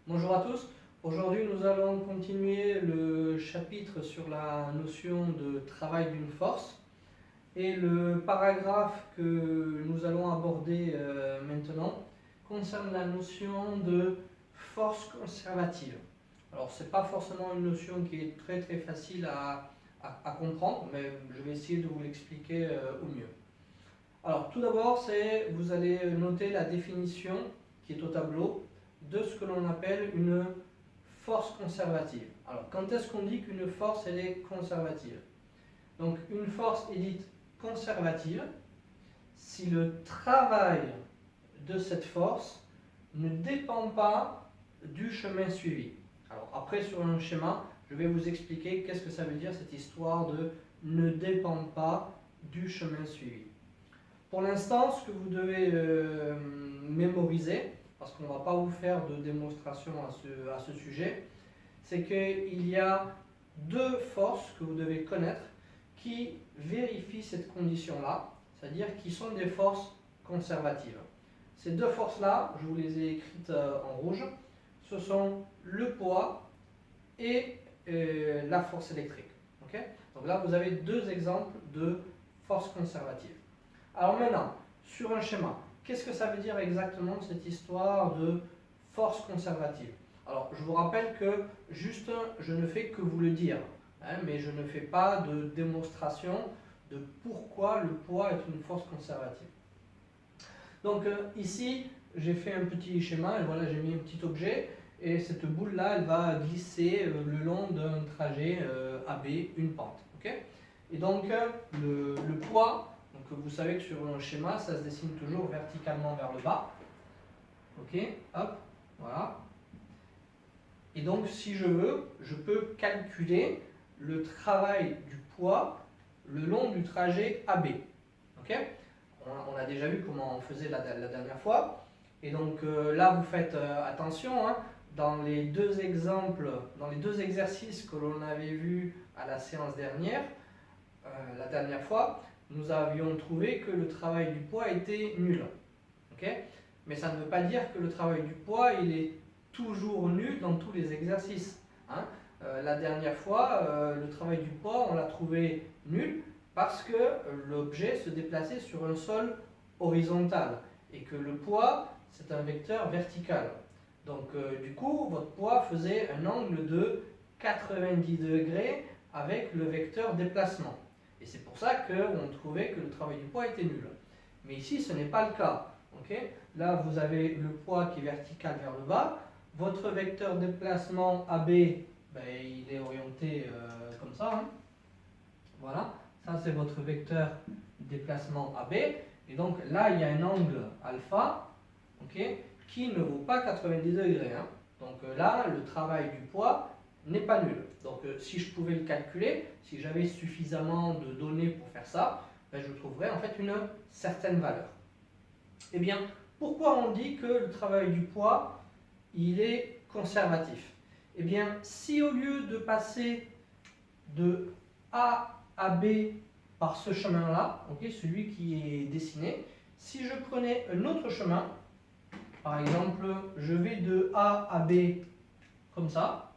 Bonjour à tous. Aujourd'hui, nous allons continuer le chapitre sur la notion de travail d'une force. Et le paragraphe que nous allons aborder maintenant concerne la notion de force conservative. Alors, ce n'est pas forcément une notion qui est très facile à comprendre, mais je vais essayer de vous l'expliquer au mieux. Alors, tout d'abord, vous allez noter la définition qui est au tableau de ce que l'on appelle une force conservative. Alors, quand est-ce qu'on dit qu'une force elle est conservative? Donc, une force est dite conservative si le travail de cette force ne dépend pas du chemin suivi. Alors, après, sur un schéma, je vais vous expliquer qu'est-ce que ça veut dire cette histoire de ne dépend pas du chemin suivi. Pour l'instant, ce que vous devez mémoriser, parce qu'on ne va pas vous faire de démonstration à ce sujet, c'est qu'il y a deux forces que vous devez connaître qui vérifient cette condition-là, c'est-à-dire qui sont des forces conservatives. Ces deux forces-là, je vous les ai écrites en rouge, ce sont le poids et la force électrique. Okay? Donc là, vous avez deux exemples de forces conservatives. Alors maintenant, sur un schéma, qu'est-ce que ça veut dire exactement cette histoire de force conservative? Alors, je vous rappelle que juste, je ne fais que vous le dire, mais je ne fais pas de démonstration de pourquoi le poids est une force conservative. Donc ici, j'ai fait un petit schéma, et voilà, j'ai mis un petit objet, et cette boule-là, elle va glisser le long d'un trajet AB, une pente. Okay? Et donc, le poids, donc vous savez que sur un schéma, ça se dessine toujours verticalement vers le bas. Ok, hop, voilà. Et donc, si je veux, je peux calculer le travail du poids le long du trajet AB. Ok? On a déjà vu comment on faisait la dernière fois. Et donc là, vous faites attention, hein, dans les deux exemples, dans les deux exercices que l'on avait vus à la séance dernière, la dernière fois, nous avions trouvé que le travail du poids était nul. Okay? Mais ça ne veut pas dire que le travail du poids il est toujours nul dans tous les exercices. Hein. La dernière fois, le travail du poids, on l'a trouvé nul parce que l'objet se déplaçait sur un sol horizontal et que le poids, c'est un vecteur vertical. Donc du coup, votre poids faisait un angle de 90 degrés avec le vecteur déplacement. Et c'est pour ça qu'on trouvait que le travail du poids était nul. Mais ici, ce n'est pas le cas. Okay? Là, vous avez le poids qui est vertical vers le bas. Votre vecteur déplacement AB, ben, il est orienté comme ça. Hein. Voilà, ça c'est votre vecteur déplacement AB. Et donc là, il y a un angle alpha okay, qui ne vaut pas 90 degrés. Hein. Donc là, le travail du poids n'est pas nul. Donc si je pouvais le calculer, si j'avais suffisamment de données pour faire ça, ben, je trouverais en fait une certaine valeur. Eh bien, pourquoi on dit que le travail du poids, il est conservatif? Eh bien, si au lieu de passer de A à B par ce chemin-là, okay, celui qui est dessiné, si je prenais un autre chemin, par exemple, je vais de A à B comme ça,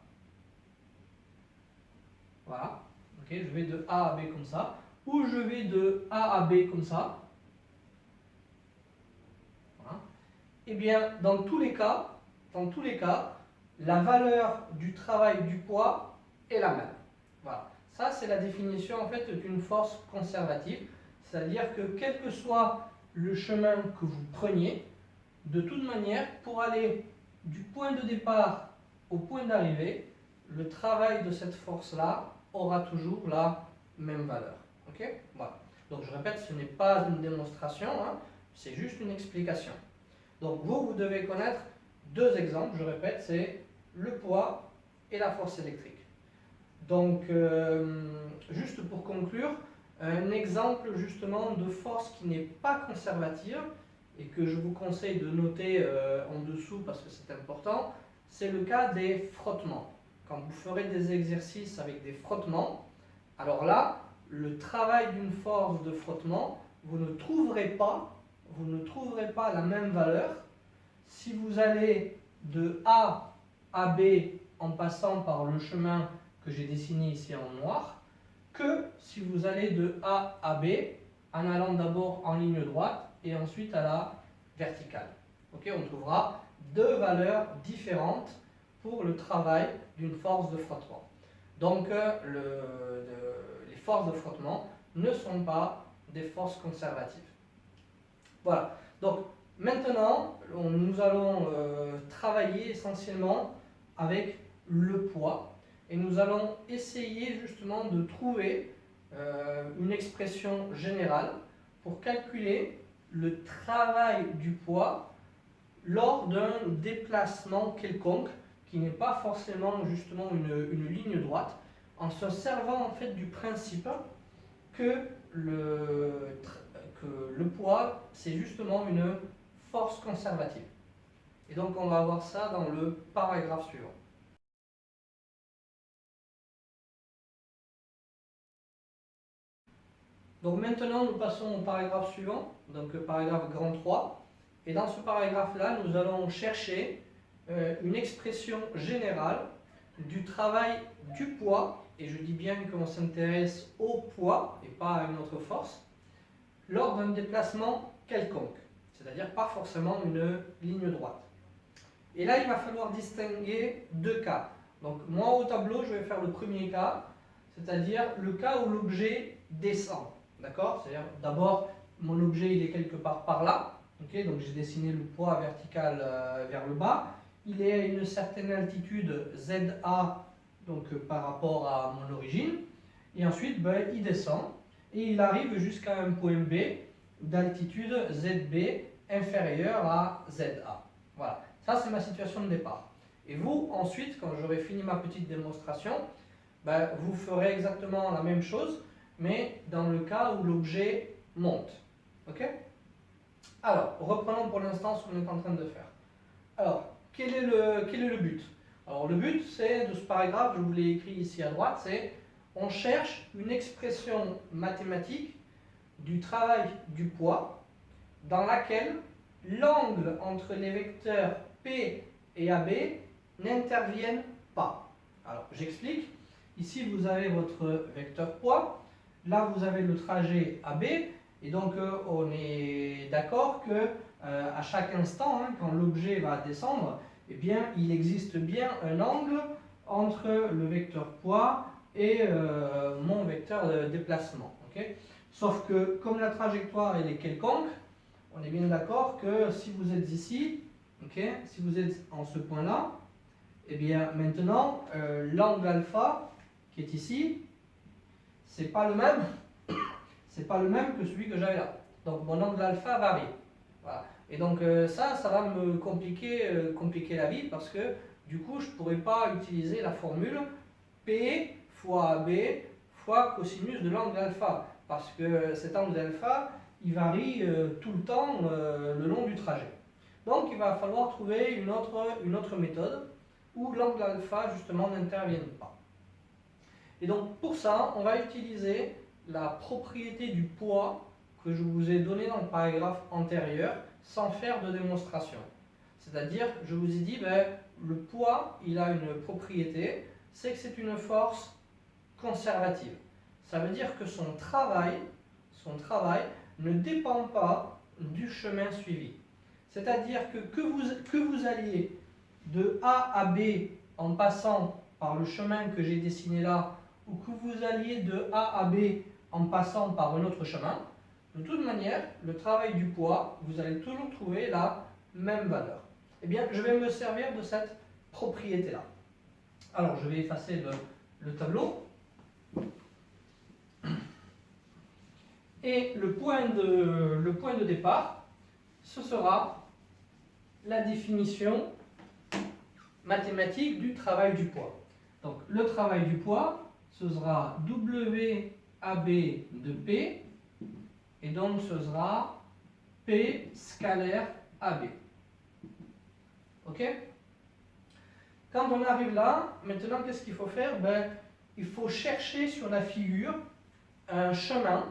voilà, okay, je vais de A à B comme ça, ou je vais de A à B comme ça, voilà. Eh bien, dans tous les cas, la valeur du travail du poids est la même. Voilà. Ça, c'est la définition en fait d'une force conservative, c'est-à-dire que quel que soit le chemin que vous preniez, de toute manière, pour aller du point de départ au point d'arrivée, le travail de cette force-là aura toujours la même valeur. Ok? Voilà. Donc je répète, ce n'est pas une démonstration, hein, c'est juste une explication. Donc vous devez connaître deux exemples, je répète, c'est le poids et la force électrique. Donc, juste pour conclure, un exemple justement de force qui n'est pas conservative et que je vous conseille de noter en dessous parce que c'est important, c'est le cas des frottements. Quand vous ferez des exercices avec des frottements, alors là, le travail d'une force de frottement, vous ne trouverez pas la même valeur si vous allez de A AB en passant par le chemin que j'ai dessiné ici en noir, que si vous allez de A à B en allant d'abord en ligne droite et ensuite à la verticale. Okay, on trouvera deux valeurs différentes pour le travail d'une force de frottement. Donc les forces de frottement ne sont pas des forces conservatives. Voilà, donc maintenant nous allons travailler essentiellement avec le poids et nous allons essayer justement de trouver une expression générale pour calculer le travail du poids lors d'un déplacement quelconque qui n'est pas forcément justement une ligne droite, en se servant en fait du principe que le poids c'est justement une force conservative. Et donc on va voir ça dans le paragraphe suivant. Donc maintenant nous passons au paragraphe suivant, donc paragraphe grand 3. Et dans ce paragraphe-là, nous allons chercher une expression générale du travail du poids, et je dis bien qu'on s'intéresse au poids et pas à une autre force, lors d'un déplacement quelconque, c'est-à-dire pas forcément une ligne droite. Et là, il va falloir distinguer deux cas. Donc moi au tableau, je vais faire le premier cas, c'est-à-dire le cas où l'objet descend. D'accord? C'est-à-dire d'abord, mon objet il est quelque part par là. Okay, donc j'ai dessiné le poids vertical vers le bas. Il est à une certaine altitude ZA donc, par rapport à mon origine. Et ensuite, ben, il descend et il arrive jusqu'à un point B d'altitude ZB inférieure à ZA. Voilà, ça c'est ma situation de départ. Et vous, ensuite, quand j'aurai fini ma petite démonstration, ben, vous ferez exactement la même chose, mais dans le cas où l'objet monte. Ok? Alors, reprenons pour l'instant ce qu'on est en train de faire. Alors, quel est le but? Alors, le but, c'est de ce paragraphe, je vous l'ai écrit ici à droite, c'est on cherche une expression mathématique du travail du poids dans laquelle l'angle entre les vecteurs P et AB n'interviennent pas. Alors, j'explique. Ici, vous avez votre vecteur poids. Là, vous avez le trajet AB. Et donc, on est d'accord que à chaque instant, hein, quand l'objet va descendre, eh bien, il existe bien un angle entre le vecteur poids et mon vecteur de déplacement. Okay? Sauf que, comme la trajectoire elle est quelconque, on est bien d'accord que si vous êtes ici, okay, si vous êtes en ce point-là, eh bien, maintenant, l'angle alpha qui est ici, c'est pas le même. C'est pas le même que celui que j'avais là. Donc mon angle alpha varie. Voilà. Et donc ça va me compliquer la vie parce que du coup je ne pourrais pas utiliser la formule P fois AB fois cosinus de l'angle alpha. Parce que cet angle alpha, il varie tout le temps le long du trajet. Donc il va falloir trouver une autre méthode où l'angle alpha justement n'intervienne pas. Et donc pour ça, on va utiliser la propriété du poids que je vous ai donné dans le paragraphe antérieur sans faire de démonstration. C'est-à-dire, je vous ai dit, ben, le poids, il a une propriété, c'est que c'est une force conservative. Ça veut dire que son travail ne dépend pas du chemin suivi. C'est-à-dire que vous alliez de A à B en passant par le chemin que j'ai dessiné là, ou que vous alliez de A à B en passant par un autre chemin, de toute manière, le travail du poids, vous allez toujours trouver la même valeur. Eh bien, je vais me servir de cette propriété-là. Alors, je vais effacer le tableau. Et le point de départ, ce sera la définition mathématique du travail du poids. Donc, le travail du poids, ce sera WAB de P, et donc ce sera P scalaire AB. Ok? Quand on arrive là, maintenant qu'est-ce qu'il faut faire? Ben, il faut chercher sur la figure un chemin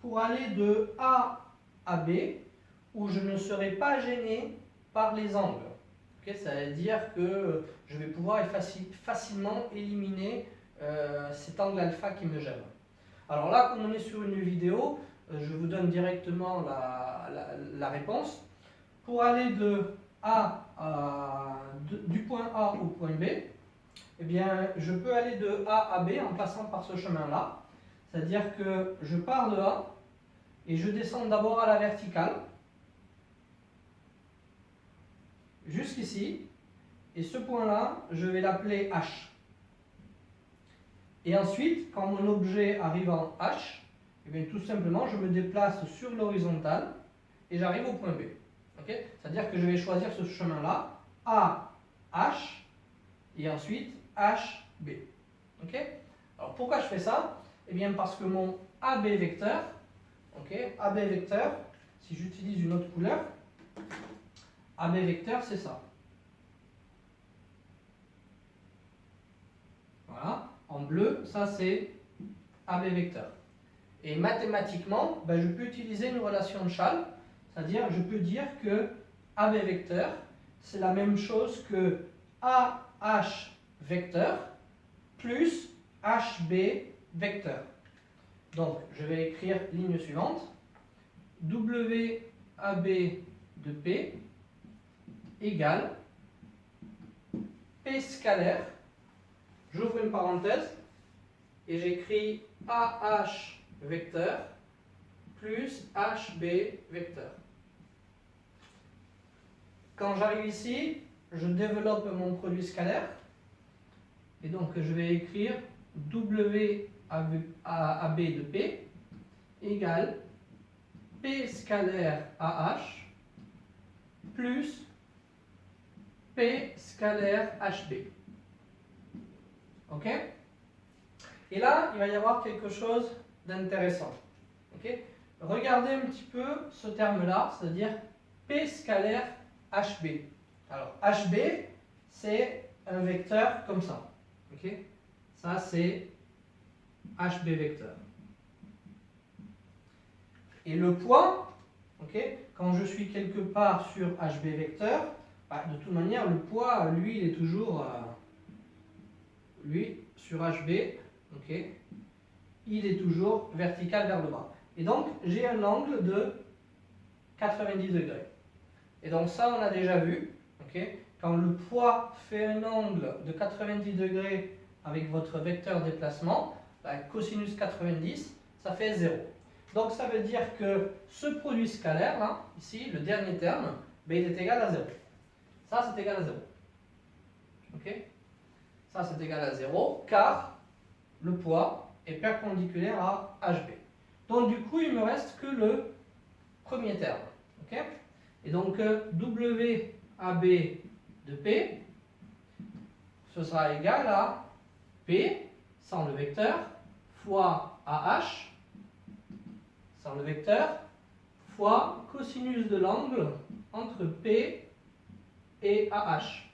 pour aller de A à B où je ne serai pas gêné par les angles. Okay, ça veut dire que je vais pouvoir facilement éliminer cet angle alpha qui me gêne. Alors là, comme on est sur une vidéo, je vous donne directement la réponse. Pour aller du point A au point B, eh bien, je peux aller de A à B en passant par ce chemin-là. C'est-à-dire que je pars de A et je descends d'abord à la verticale, jusqu'ici, et ce point-là, je vais l'appeler H. Et ensuite, quand mon objet arrive en H, eh bien, tout simplement, je me déplace sur l'horizontale et j'arrive au point B. Okay, c'est-à-dire que je vais choisir ce chemin-là, A, H, et ensuite H, B. Okay, alors pourquoi je fais ça? Eh bien parce que mon AB vecteur, AB vecteur, si j'utilise une autre couleur, AB vecteur c'est ça. Voilà, en bleu, ça c'est AB vecteur. Et mathématiquement, ben, je peux utiliser une relation de Schall, c'est-à-dire je peux dire que AB vecteur, c'est la même chose que AH vecteur plus HB vecteur. Donc, je vais écrire ligne suivante. WAB de P égale P scalaire, j'ouvre une parenthèse, et j'écris AH vecteur plus HB vecteur. Quand j'arrive ici, je développe mon produit scalaire, et donc je vais écrire WAB de P égale P scalaire AH plus P scalaire HB. Ok? Et là, il va y avoir quelque chose d'intéressant. Okay? Regardez un petit peu ce terme-là, c'est-à-dire P scalaire HB. Alors, HB, c'est un vecteur comme ça. Okay? Ça, c'est HB vecteur. Et le poids, quand je suis quelque part sur HB vecteur, bah, de toute manière, le poids, lui, il est toujours sur HB. Il est toujours vertical vers le bas. Et donc, j'ai un angle de 90 degrés. Et donc, ça, on a déjà vu. Quand le poids fait un angle de 90 degrés avec votre vecteur déplacement, bah, cosinus 90, ça fait 0. Donc, ça veut dire que ce produit scalaire, là, ici, le dernier terme, bah, il est égal à 0. Ça, c'est égal à 0. Ça, c'est égal à 0, car le poids est perpendiculaire à HB. Donc du coup, il me reste que le premier terme. Et donc WAB de P, ce sera égal à P, sans le vecteur, fois AH, sans le vecteur, fois cosinus de l'angle entre P et AH.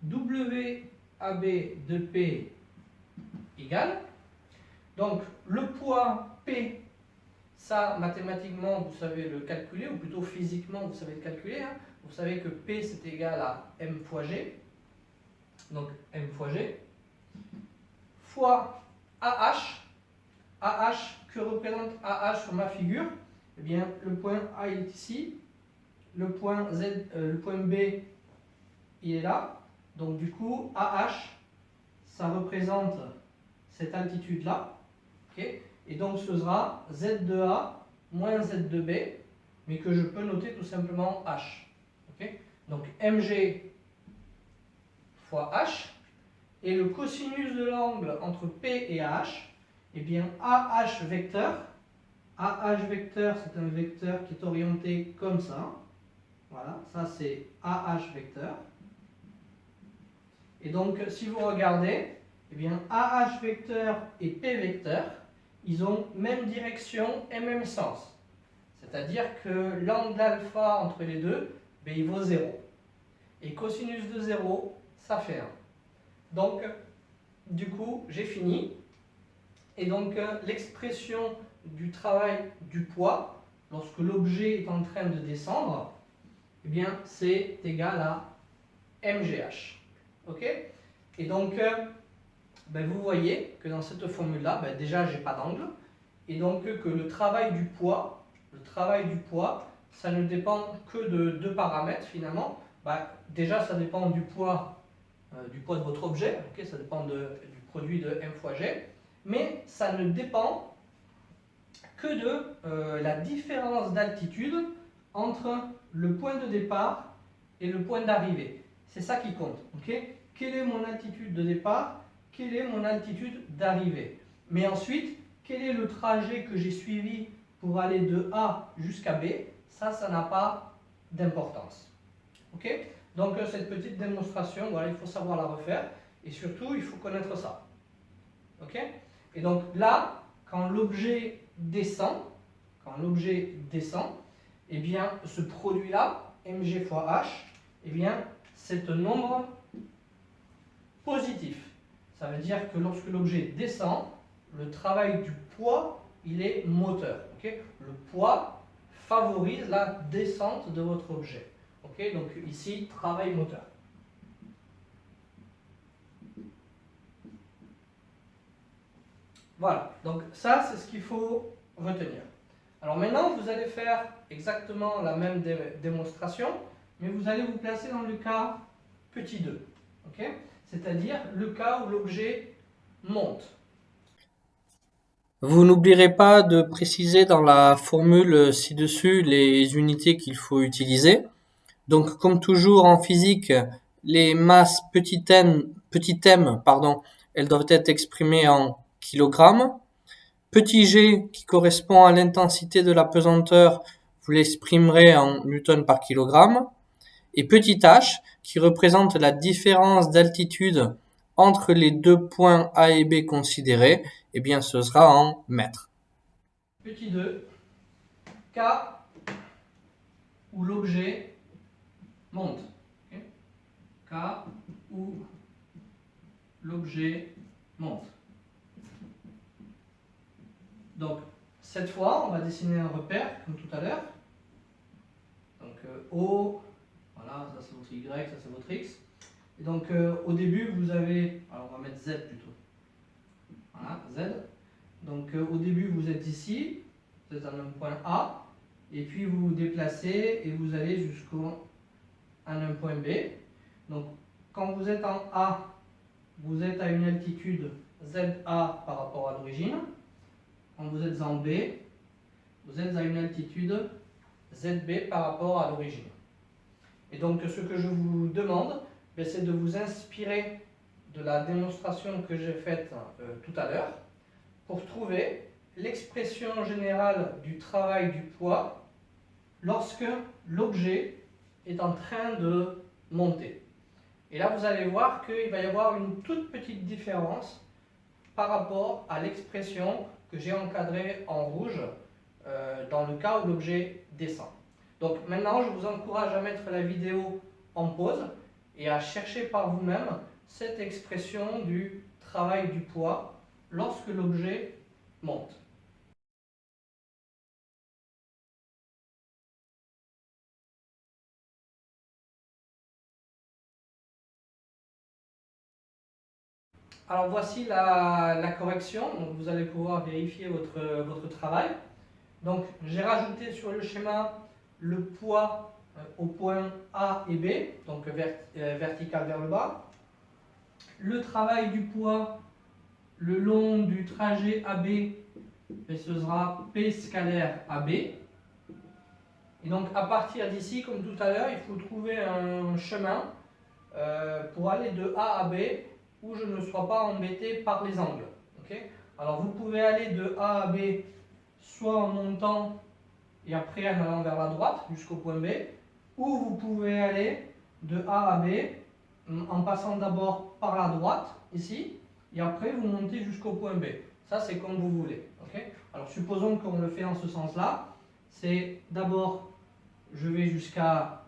WAB de P égale, donc le poids P, ça mathématiquement vous savez le calculer, ou plutôt physiquement vous savez le calculer, hein. Vous savez que P c'est égal à M fois G, donc M fois G, fois AH, AH, que représente AH sur ma figure? Eh bien le point A il est ici, le point B il est là, donc du coup AH ça représente cette altitude-là, et donc ce sera Z de A moins Z de B, mais que je peux noter tout simplement H. Donc MG fois H, et le cosinus de l'angle entre P et H, eh bien AH vecteur c'est un vecteur qui est orienté comme ça, voilà, ça c'est AH vecteur, et donc si vous regardez, eh bien, AH vecteur et P vecteur, ils ont même direction et même sens. C'est-à-dire que l'angle alpha entre les deux, ben, il vaut 0. Et cosinus de 0, ça fait 1. Donc, du coup, j'ai fini. Et donc, l'expression du travail du poids, lorsque l'objet est en train de descendre, eh bien, c'est égal à MGH. Ok? Et donc, vous voyez que dans cette formule-là, déjà, je n'ai pas d'angle. Et donc, que le travail du poids, ça ne dépend que de deux paramètres finalement. Déjà, ça dépend du poids de votre objet. Okay? Ça dépend du produit de M fois G. Mais ça ne dépend que de la différence d'altitude entre le point de départ et le point d'arrivée. C'est ça qui compte. Okay? Quelle est mon altitude de départ? Quelle est mon altitude d'arrivée? Mais ensuite, quel est le trajet que j'ai suivi pour aller de A jusqu'à B? Ça n'a pas d'importance. Okay? Donc cette petite démonstration, voilà, il faut savoir la refaire. Et surtout, il faut connaître ça. Okay? Et donc là, quand l'objet descend, eh bien, ce produit-là, mg fois h, eh bien, c'est un nombre positif. Ça veut dire que lorsque l'objet descend, le travail du poids, il est moteur. Okay? Le poids favorise la descente de votre objet. Okay? Donc ici, travail moteur. Voilà, donc ça, c'est ce qu'il faut retenir. Alors maintenant, vous allez faire exactement la même démonstration, mais vous allez vous placer dans le cas petit 2. Okay? C'est-à-dire le cas où l'objet monte. Vous n'oublierez pas de préciser dans la formule ci-dessus les unités qu'il faut utiliser. Donc, comme toujours en physique, les masses petit m, elles doivent être exprimées en kilogrammes. Petit g, qui correspond à l'intensité de la pesanteur, vous l'exprimerez en newton par kilogramme. Et petit h, qui représente la différence d'altitude entre les deux points A et B considérés, eh bien ce sera en mètres. Petit 2, cas où l'objet monte. Okay? Cas où l'objet monte. Donc, cette fois, on va dessiner un repère, comme tout à l'heure. Donc, O, voilà, ça c'est votre Y, ça c'est votre X. Et donc, au début, vous avez, alors on va mettre Z plutôt. Voilà, Z. Donc, au début, vous êtes ici, vous êtes à un point A, et puis vous vous déplacez et vous allez jusqu'à un point B. Donc, quand vous êtes en A, vous êtes à une altitude ZA par rapport à l'origine. Quand vous êtes en B, vous êtes à une altitude ZB par rapport à l'origine. Et donc, ce que je vous demande, c'est de vous inspirer de la démonstration que j'ai faite tout à l'heure pour trouver l'expression générale du travail du poids lorsque l'objet est en train de monter. Et là, vous allez voir qu'il va y avoir une toute petite différence par rapport à l'expression que j'ai encadrée en rouge dans le cas où l'objet descend. Donc maintenant, je vous encourage à mettre la vidéo en pause et à chercher par vous-même cette expression du travail du poids lorsque l'objet monte. Alors voici la correction, donc vous allez pouvoir vérifier votre travail. Donc j'ai rajouté sur le schéma le poids au point A et B, donc vertical vers le bas. Le travail du poids le long du trajet AB, ce sera P scalaire AB. Et donc à partir d'ici, comme tout à l'heure, il faut trouver un chemin pour aller de A à B où je ne sois pas embêté par les angles. Okay? Alors vous pouvez aller de A à B soit en montant et après en allant vers la droite jusqu'au point B, ou vous pouvez aller de A à B en passant d'abord par la droite, ici, et après vous montez jusqu'au point B. Ça, c'est comme vous voulez. Okay? Alors supposons qu'on le fait en ce sens-là. C'est d'abord, je vais jusqu'à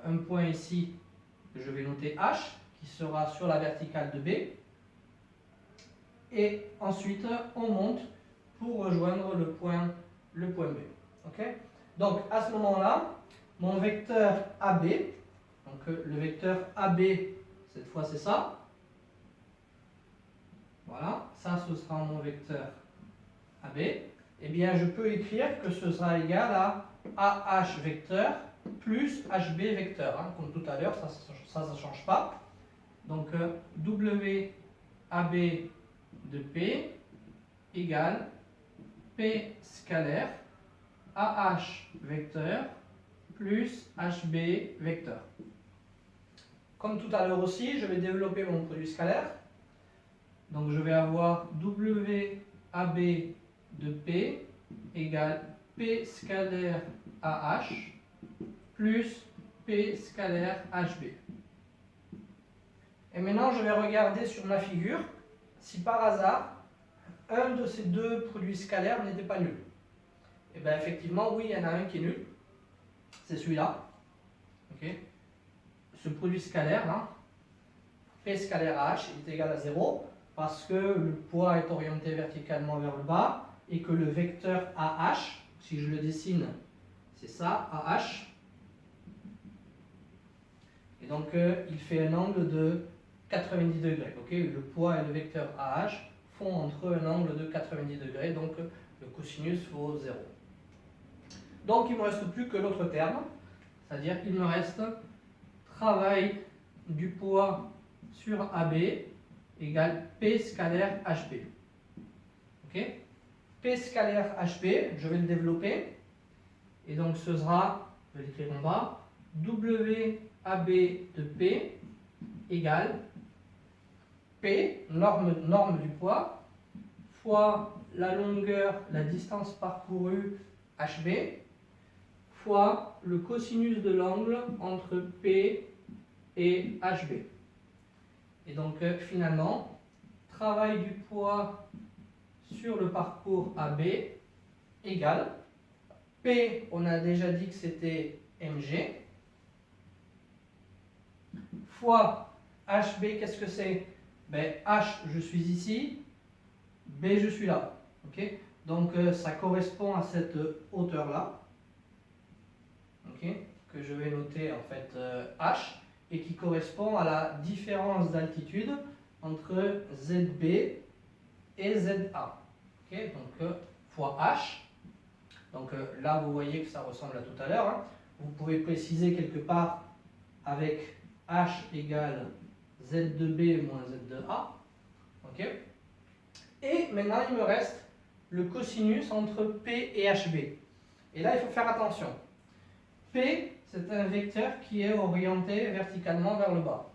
un point ici, que je vais noter H, qui sera sur la verticale de B. Et ensuite, on monte pour rejoindre le point B. Okay? Donc, à ce moment-là, mon vecteur AB, donc le vecteur AB, cette fois c'est ça. Voilà, ça ce sera mon vecteur AB. Eh bien, je peux écrire que ce sera égal à AH vecteur plus HB vecteur. Hein, comme tout à l'heure, ça ne change pas. Donc, WAB de P égale P scalaire AH vecteur plus HB vecteur. Comme tout à l'heure aussi, je vais développer mon produit scalaire. Donc je vais avoir WAB de P égale P scalaire AH plus P scalaire HB. Et maintenant, je vais regarder sur ma figure si par hasard, un de ces deux produits scalaires n'était pas nul. Et bien effectivement, oui, il y en a un qui est nul. C'est celui-là. Okay. Ce produit scalaire, là, P scalaire AH, il est égal à 0 parce que le poids est orienté verticalement vers le bas et que le vecteur AH, si je le dessine, c'est ça, AH. Et donc, il fait un angle de 90 degrés. Okay. Le poids et le vecteur AH font entre eux un angle de 90 degrés, donc le cosinus vaut 0. Donc, il ne me reste plus que l'autre terme, c'est-à-dire qu'il me reste travail du poids sur AB égale P scalaire HB. Okay. P scalaire HB, je vais le développer, et donc ce sera, je vais l'écrire en bas, WAB de P égale P, norme du poids, fois la longueur, la distance parcourue HB, fois le cosinus de l'angle entre P et HB. Et donc finalement, travail du poids sur le parcours AB égale P, on a déjà dit que c'était mg, fois HB, qu'est-ce que c'est? Ben, H, je suis ici, B, je suis là. Okay. Donc ça correspond à cette hauteur-là, okay, que je vais noter en fait H, et qui correspond à la différence d'altitude entre ZB et ZA. Okay. Donc fois H. Donc là, vous voyez que ça ressemble à tout à l'heure. Hein. Vous pouvez préciser quelque part avec H égale Z2B moins Z2A. Okay. Et maintenant, il me reste le cosinus entre P et HB. Et là, il faut faire attention. P, c'est un vecteur qui est orienté verticalement vers le bas.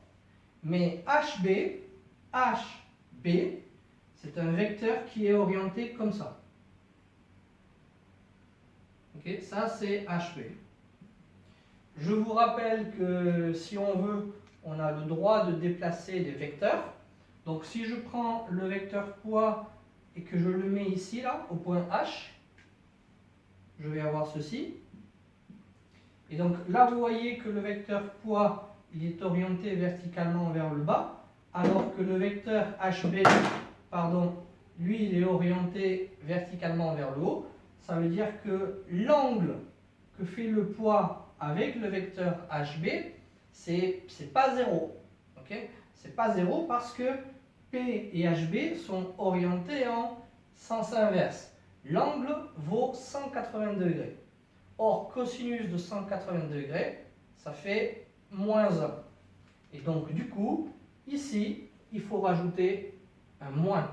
Mais HB, c'est un vecteur qui est orienté comme ça. Okay, ça, c'est HB. Je vous rappelle que si on veut, on a le droit de déplacer les vecteurs. Donc si je prends le vecteur poids et que je le mets ici, là, au point H, je vais avoir ceci. Et donc là, vous voyez que le vecteur poids, il est orienté verticalement vers le bas, alors que le vecteur HB, pardon, lui, il est orienté verticalement vers le haut. Ça veut dire que l'angle que fait le poids avec le vecteur HB, c'est pas 0. Okay. C'est pas 0 parce que P et HB sont orientés en sens inverse. L'angle vaut 180 degrés. Or, cosinus de 180 degrés, ça fait moins 1. Et donc, du coup, ici, il faut rajouter un moins.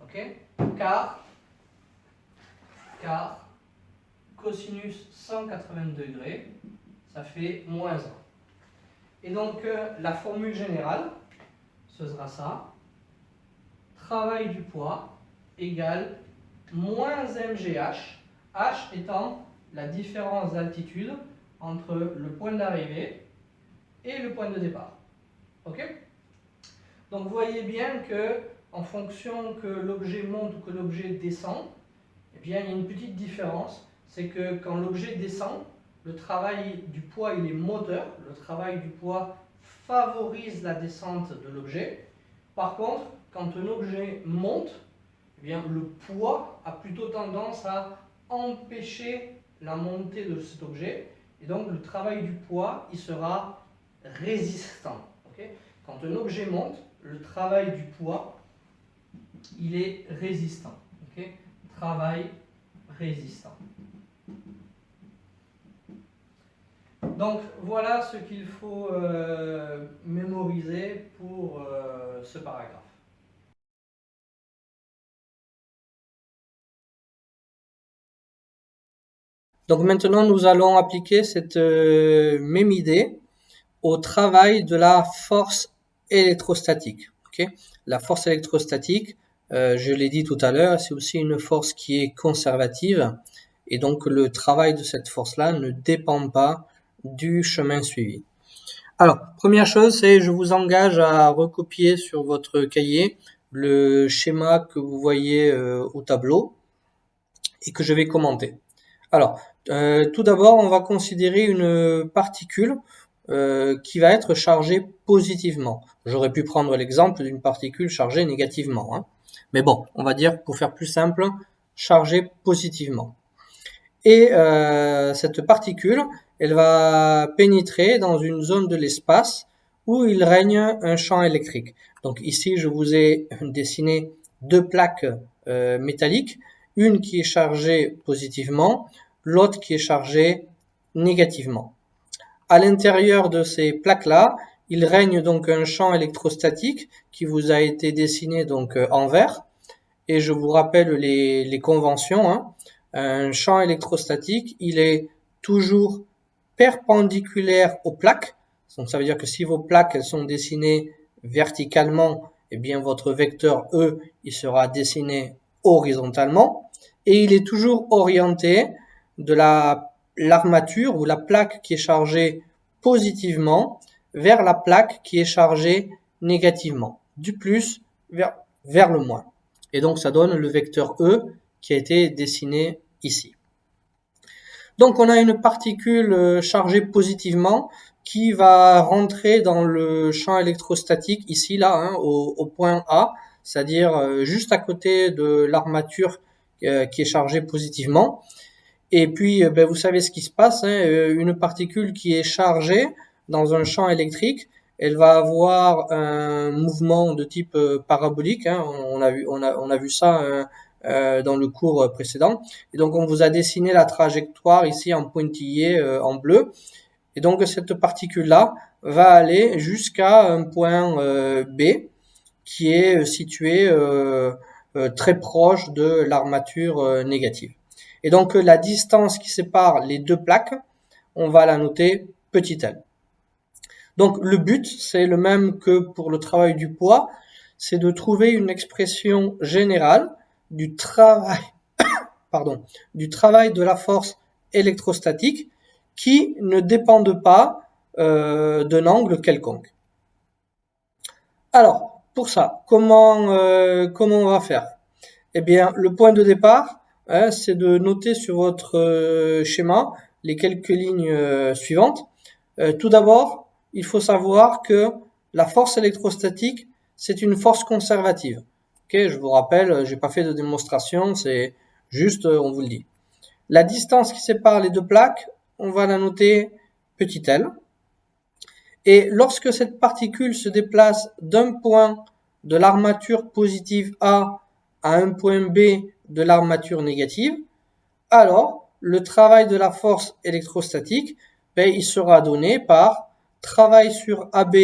Okay. Car cosinus 180 degrés, ça fait moins 1. Et donc, la formule générale, ce sera ça. Travail du poids égale moins mgh, h étant la différence d'altitude entre le point d'arrivée et le point de départ. Ok? Donc, vous voyez bien que, en fonction que l'objet monte ou que l'objet descend, eh bien, il y a une petite différence. C'est que quand l'objet descend, le travail du poids il est moteur. Le travail du poids favorise la descente de l'objet. Par contre, quand un objet monte, eh bien, le poids a plutôt tendance à empêcher la montée de cet objet. Et donc le travail du poids, il sera résistant. Okay? Quand un objet monte, le travail du poids, il est résistant. Okay? Travail résistant. Donc voilà ce qu'il faut mémoriser pour ce paragraphe. Donc maintenant, nous allons appliquer cette même idée au travail de la force électrostatique. Okay? La force électrostatique, je l'ai dit tout à l'heure, c'est aussi une force qui est conservative, et donc le travail de cette force-là ne dépend pas du chemin suivi. Alors, première chose, c'est je vous engage à recopier sur votre cahier le schéma que vous voyez au tableau et que je vais commenter. Alors, tout d'abord, on va considérer une particule qui va être chargée positivement. J'aurais pu prendre l'exemple d'une particule chargée négativement, hein. Mais bon, on va dire, pour faire plus simple, chargée positivement. Et cette particule, elle va pénétrer dans une zone de l'espace où il règne un champ électrique. Donc ici, je vous ai dessiné deux plaques métalliques, une qui est chargée positivement, l'autre qui est chargée négativement. À l'intérieur de ces plaques-là, il règne donc un champ électrostatique qui vous a été dessiné donc en vert. Et je vous rappelle les conventions, hein. Un champ électrostatique, il est toujours perpendiculaire aux plaques. Donc ça veut dire que si vos plaques elles sont dessinées verticalement, eh bien votre vecteur E, il sera dessiné horizontalement. Et il est toujours orienté de l'armature ou la plaque qui est chargée positivement vers la plaque qui est chargée négativement. Du plus vers le moins. Et donc ça donne le vecteur E qui a été dessiné ici. Donc on a une particule chargée positivement qui va rentrer dans le champ électrostatique ici là, hein, au point A, c'est-à-dire juste à côté de l'armature qui est chargée positivement. Et puis vous savez ce qui se passe, hein, une particule qui est chargée dans un champ électrique, elle va avoir un mouvement de type parabolique, hein, on a vu ça dans le cours précédent. Et donc on vous a dessiné la trajectoire ici en pointillé en bleu. Et donc cette particule-là va aller jusqu'à un point B qui est situé très proche de l'armature négative. Et donc la distance qui sépare les deux plaques, on va la noter petit l. Donc le but, c'est le même que pour le travail du poids, c'est de trouver une expression générale du travail, du travail de la force électrostatique qui ne dépendent pas d'un angle quelconque. Alors, pour ça, comment on va faire? Eh bien, le point de départ, hein, c'est de noter sur votre schéma les quelques lignes suivantes. Tout d'abord, il faut savoir que la force électrostatique, c'est une force conservative. Okay, je vous rappelle, j'ai pas fait de démonstration, c'est juste, on vous le dit. La distance qui sépare les deux plaques, on va la noter petit l. Et lorsque cette particule se déplace d'un point de l'armature positive A à un point B de l'armature négative, alors le travail de la force électrostatique, il sera donné par travail sur AB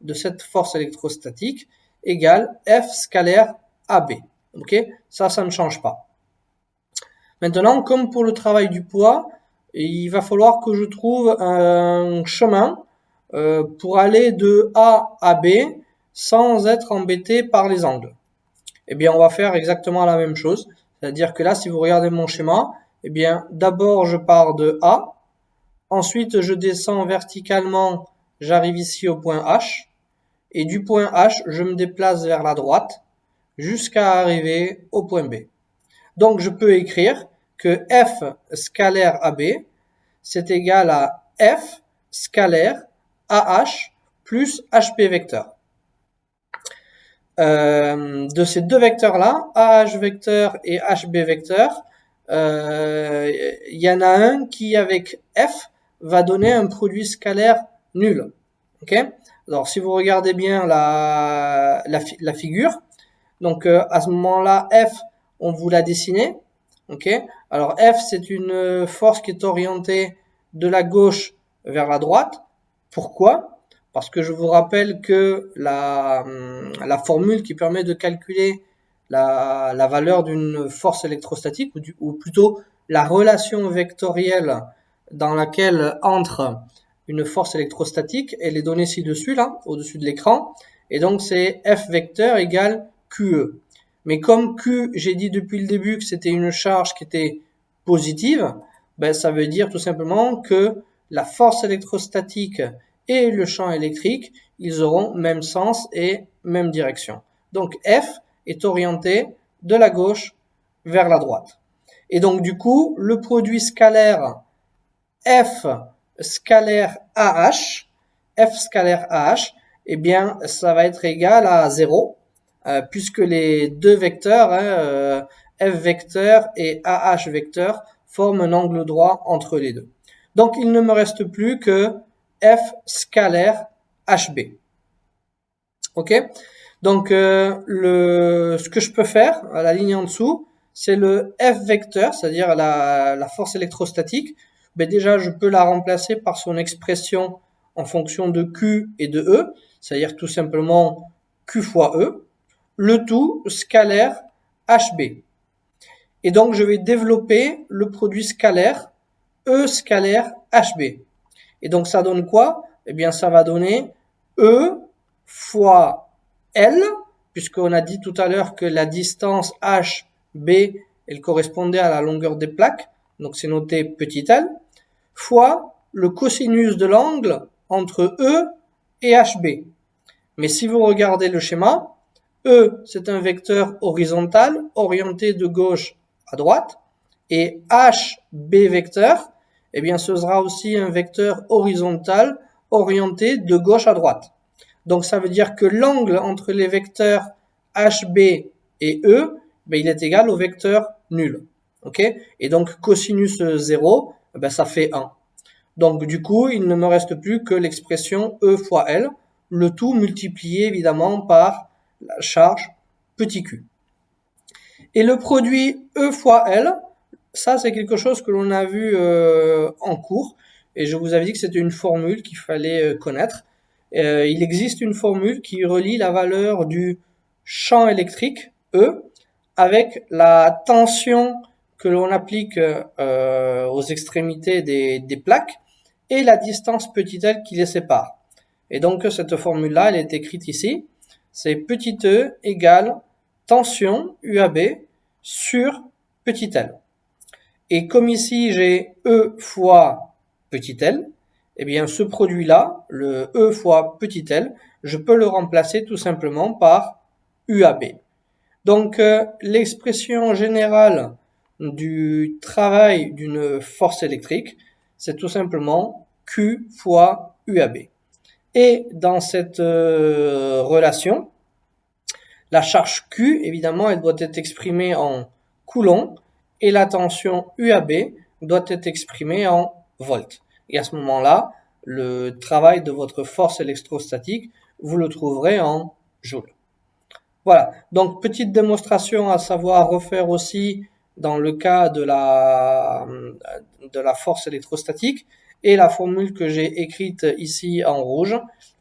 de cette force électrostatique égale F scalaire AB. Ok, ça ne change pas. Maintenant, comme pour le travail du poids, il va falloir que je trouve un chemin pour aller de A à B sans être embêté par les angles. Eh bien, on va faire exactement la même chose. C'est-à-dire que là, si vous regardez mon schéma, eh bien, d'abord, je pars de A. Ensuite, je descends verticalement. J'arrive ici au point H. Et du point H, je me déplace vers la droite jusqu'à arriver au point B. Donc, je peux écrire que F scalaire AB, c'est égal à F scalaire AH plus HP vecteur. De ces deux vecteurs-là, AH vecteur et HB vecteur, il y en a un qui, avec F, va donner un produit scalaire nul. Ok? Alors, si vous regardez bien la figure, donc à ce moment-là, F, on vous l'a dessiné. Ok? Alors, F, c'est une force qui est orientée de la gauche vers la droite. Pourquoi? Parce que je vous rappelle que la formule qui permet de calculer la valeur d'une force électrostatique, ou plutôt la relation vectorielle dans laquelle entre une force électrostatique, elle est donnée ci-dessus, là, au-dessus de l'écran, et donc c'est F vecteur égale QE. Mais comme Q, j'ai dit depuis le début que c'était une charge qui était positive, ben ça veut dire tout simplement que la force électrostatique et le champ électrique, ils auront même sens et même direction. Donc F est orienté de la gauche vers la droite. Et donc du coup, le produit scalaire F scalaire AH, eh bien, ça va être égal à 0, puisque les deux vecteurs, F vecteur et AH vecteur, forment un angle droit entre les deux. Donc, il ne me reste plus que F scalaire HB. Ok? Donc, ce que je peux faire, à la ligne en dessous, c'est le F vecteur, c'est-à-dire la force électrostatique. Ben déjà, je peux la remplacer par son expression en fonction de Q et de E, c'est-à-dire tout simplement Q fois E, le tout scalaire HB. Et donc, je vais développer le produit scalaire E scalaire HB. Et donc, ça donne quoi? Eh bien, ça va donner E fois L, puisqu'on a dit tout à l'heure que la distance HB, elle correspondait à la longueur des plaques, donc c'est noté petit l, fois le cosinus de l'angle entre E et HB. Mais si vous regardez le schéma, E, c'est un vecteur horizontal orienté de gauche à droite, et HB vecteur, eh bien, ce sera aussi un vecteur horizontal orienté de gauche à droite. Donc, ça veut dire que l'angle entre les vecteurs HB et E, ben, il est égal au vecteur nul. Ok? Et donc, cosinus 0, ben, ça fait 1. Donc, du coup, il ne me reste plus que l'expression E fois L, le tout multiplié évidemment par la charge petit q. Et le produit E fois L, ça c'est quelque chose que l'on a vu en cours, et je vous avais dit que c'était une formule qu'il fallait connaître. Il existe une formule qui relie la valeur du champ électrique E avec la tension que l'on applique aux extrémités des plaques et la distance petit l qui les sépare. Et donc cette formule-là, elle est écrite ici. C'est petit e égale tension UAB sur petit l. Et comme ici j'ai E fois petit l, eh bien ce produit-là, le E fois petit l, je peux le remplacer tout simplement par UAB. Donc l'expression générale du travail d'une force électrique, c'est tout simplement Q fois UAB. Et dans cette relation, la charge Q, évidemment, elle doit être exprimée en coulomb et la tension UAB doit être exprimée en volts. Et à ce moment-là, le travail de votre force électrostatique, vous le trouverez en joules. Voilà, donc petite démonstration à savoir refaire aussi dans le cas de la force électrostatique, et la formule que j'ai écrite ici en rouge,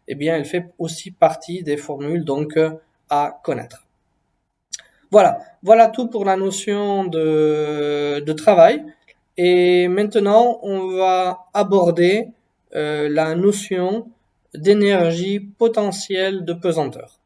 eh bien elle fait aussi partie des formules donc à connaître. Voilà tout pour la notion de travail, et maintenant on va aborder la notion d'énergie potentielle de pesanteur.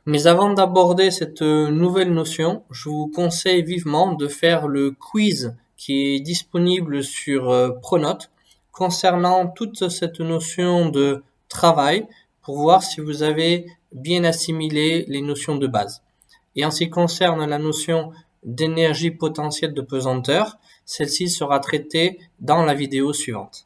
Mais avant d'aborder cette nouvelle notion, je vous conseille vivement de faire le quiz qui est disponible sur Pronote concernant toute cette notion de travail pour voir si vous avez bien assimilé les notions de base. Et en ce qui concerne la notion d'énergie potentielle de pesanteur, celle-ci sera traitée dans la vidéo suivante.